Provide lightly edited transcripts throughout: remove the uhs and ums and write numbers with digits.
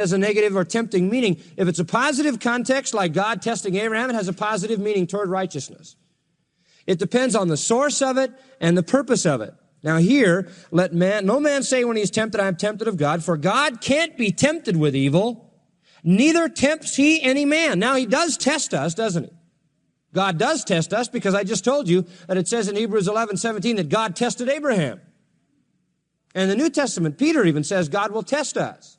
as a negative or tempting meaning. If it's a positive context, like God testing Abraham, it has a positive meaning toward righteousness. It depends on the source of it and the purpose of it. Now here, let no man say when he's tempted, I am tempted of God, for God can't be tempted with evil, neither tempts he any man. Now he does test us, doesn't he? God does test us, because I just told you that it says in Hebrews 11:17 that God tested Abraham. And in the New Testament, Peter even says God will test us.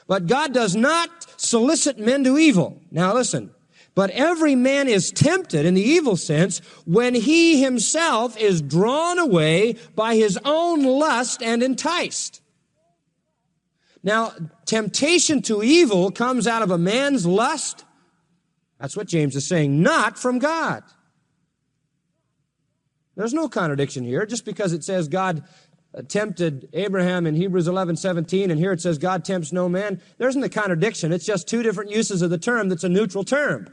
But God does not solicit men to evil. Now listen, but every man is tempted in the evil sense when he himself is drawn away by his own lust and enticed. Now, temptation to evil comes out of a man's lust. That's what James is saying, not from God. There's no contradiction here. Just because it says God tempted Abraham in Hebrews 11:17, and here it says God tempts no man, there isn't a contradiction. It's just two different uses of the term that's a neutral term.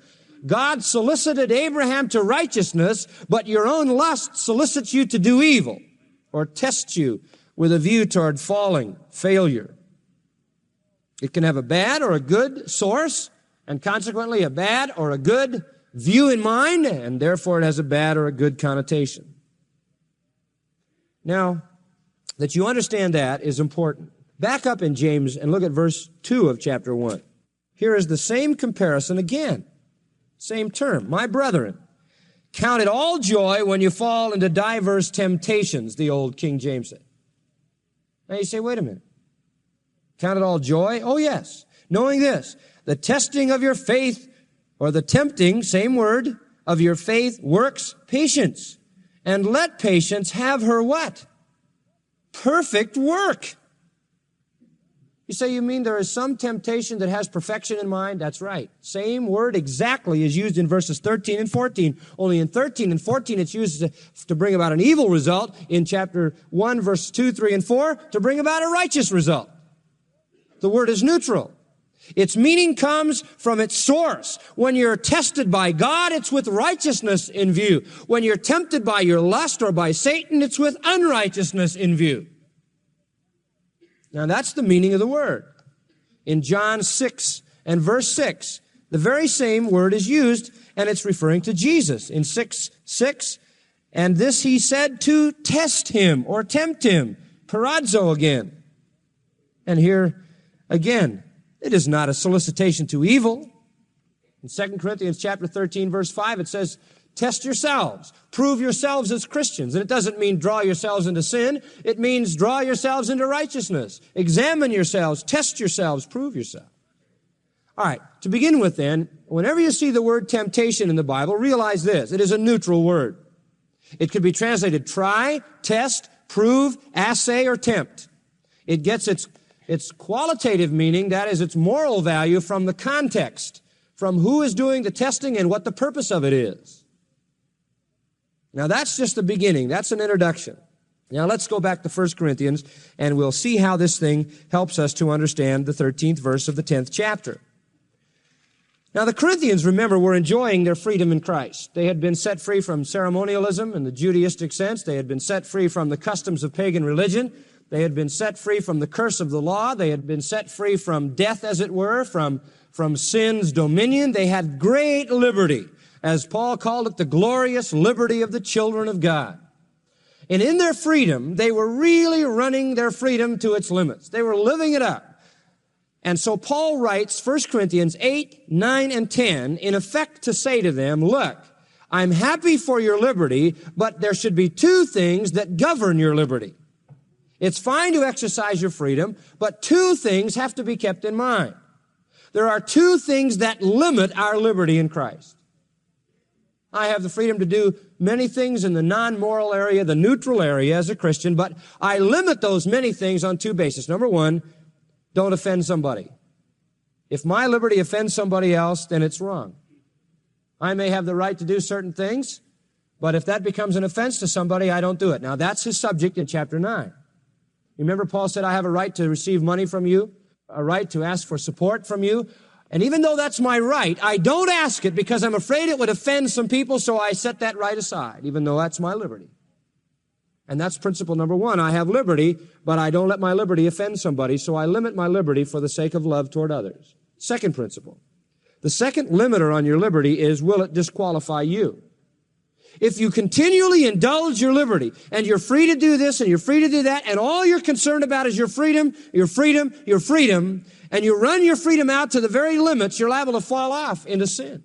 God solicited Abraham to righteousness, but your own lust solicits you to do evil, or tests you with a view toward failure. It can have a bad or a good source, and consequently a bad or a good view in mind, and therefore it has a bad or a good connotation. Now, that you understand that is important. Back up in James and look at verse 2 of chapter 1. Here is the same comparison again. Same term. My brethren, count it all joy when you fall into diverse temptations, the old King James said. Now you say, wait a minute. Count it all joy? Oh yes. Knowing this, the testing of your faith, or the tempting, same word, of your faith works patience. And let patience have her what? Perfect work. You say, you mean there is some temptation that has perfection in mind? That's right. Same word exactly is used in verses 13 and 14. Only in 13 and 14 it's used to bring about an evil result. In chapter 1, verse 2, 3, and 4, to bring about a righteous result. The word is neutral. Its meaning comes from its source. When you're tested by God, it's with righteousness in view. When you're tempted by your lust or by Satan, it's with unrighteousness in view. Now that's the meaning of the word. In John 6 and verse 6, the very same word is used, and it's referring to Jesus. In 6:6, and this he said to test him or tempt him, paradzo again. And here again, it is not a solicitation to evil. In 2 Corinthians chapter 13, verse 5, it says, test yourselves. Prove yourselves as Christians. And it doesn't mean draw yourselves into sin. It means draw yourselves into righteousness. Examine yourselves. Test yourselves. Prove yourself. All right. To begin with then, whenever you see the word temptation in the Bible, realize this. It is a neutral word. It could be translated try, test, prove, assay, or tempt. It gets its qualitative meaning, that is its moral value, from the context, from who is doing the testing and what the purpose of it is. Now that's just the beginning. That's an introduction. Now let's go back to 1 Corinthians and we'll see how this thing helps us to understand the 13th verse of the 10th chapter. Now the Corinthians, remember, were enjoying their freedom in Christ. They had been set free from ceremonialism in the Judaistic sense. They had been set free from the customs of pagan religion. They had been set free from the curse of the law. They had been set free from death, as it were, from sin's dominion. They had great liberty. As Paul called it, the glorious liberty of the children of God. And in their freedom, they were really running their freedom to its limits. They were living it up. And so Paul writes 1 Corinthians 8, 9, and 10, in effect to say to them, look, I'm happy for your liberty, but there should be two things that govern your liberty. It's fine to exercise your freedom, but two things have to be kept in mind. There are two things that limit our liberty in Christ. I have the freedom to do many things in the non-moral area, the neutral area as a Christian, but I limit those many things on two bases. Number one, don't offend somebody. If my liberty offends somebody else, then it's wrong. I may have the right to do certain things, but if that becomes an offense to somebody, I don't do it. Now, that's his subject in chapter 9. Remember, Paul said, I have a right to receive money from you, a right to ask for support from you. And even though that's my right, I don't ask it because I'm afraid it would offend some people, so I set that right aside, even though that's my liberty. And that's principle number one. I have liberty, but I don't let my liberty offend somebody, so I limit my liberty for the sake of love toward others. Second principle. The second limiter on your liberty is, will it disqualify you? If you continually indulge your liberty, and you're free to do this and you're free to do that, and all you're concerned about is your freedom, your freedom, your freedom, and you run your freedom out to the very limits, you're liable to fall off into sin.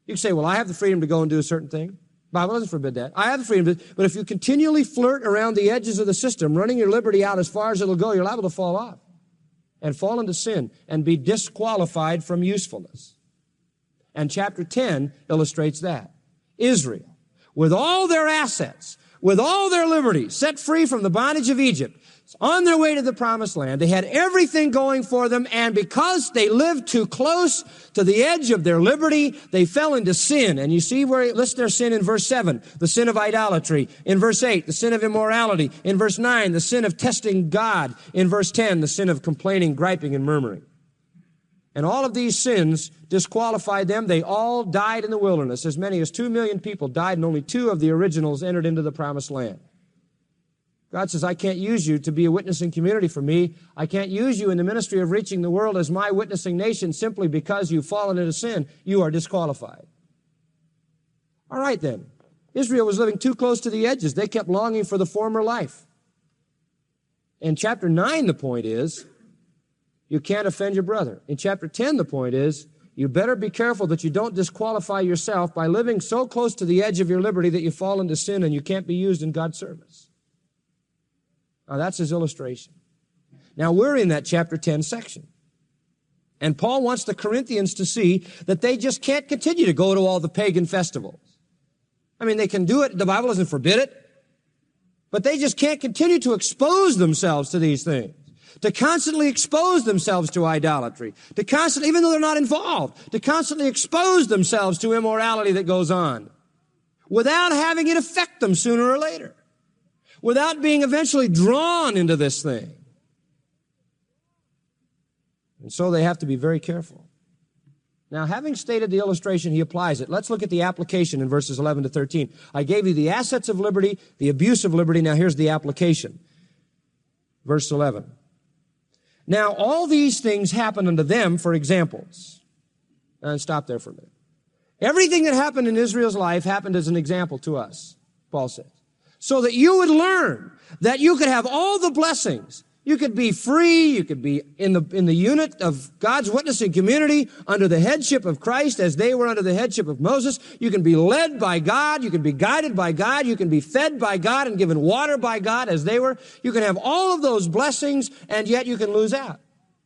You can say, well, I have the freedom to go and do a certain thing. The Bible doesn't forbid that. I have the freedom, but if you continually flirt around the edges of the system, running your liberty out as far as it'll go, you're liable to fall off and fall into sin and be disqualified from usefulness. And chapter 10 illustrates that. Israel, with all their assets, with all their liberty, set free from the bondage of Egypt, on their way to the promised land. They had everything going for them, and because they lived too close to the edge of their liberty, they fell into sin. And you see where it lists their sin in verse 7, the sin of idolatry. In verse 8, the sin of immorality. In verse 9, the sin of testing God. In verse 10, the sin of complaining, griping, and murmuring. And all of these sins disqualified them. They all died in the wilderness. As many as 2 million people died, and only 2 of the originals entered into the promised land. God says, I can't use you to be a witnessing community for me. I can't use you in the ministry of reaching the world as my witnessing nation simply because you've fallen into sin. You are disqualified. All right then. Israel was living too close to the edges. They kept longing for the former life. In chapter 9, the point is, you can't offend your brother. In chapter 10, the point is, you better be careful that you don't disqualify yourself by living so close to the edge of your liberty that you fall into sin and you can't be used in God's service. Now, that's his illustration. Now, we're in that chapter 10 section. And Paul wants the Corinthians to see that they just can't continue to go to all the pagan festivals. I mean, they can do it. The Bible doesn't forbid it. But they just can't continue to expose themselves to these things. To constantly expose themselves to idolatry. To constantly, even though they're not involved, to constantly expose themselves to immorality that goes on. Without having it affect them sooner or later. Without being eventually drawn into this thing. And so they have to be very careful. Now, having stated the illustration, he applies it. Let's look at the application in verses 11 to 13. I gave you the assets of liberty, the abuse of liberty. Now, here's the application. Verse 11. Now, all these things happen unto them for examples. And stop there for a minute. Everything that happened in Israel's life happened as an example to us, Paul says. So that you would learn that you could have all the blessings. You could be free. You could be in the unit of God's witnessing community under the headship of Christ as they were under the headship of Moses. You can be led by God. You can be guided by God. You can be fed by God and given water by God as they were. You can have all of those blessings, and yet you can lose out.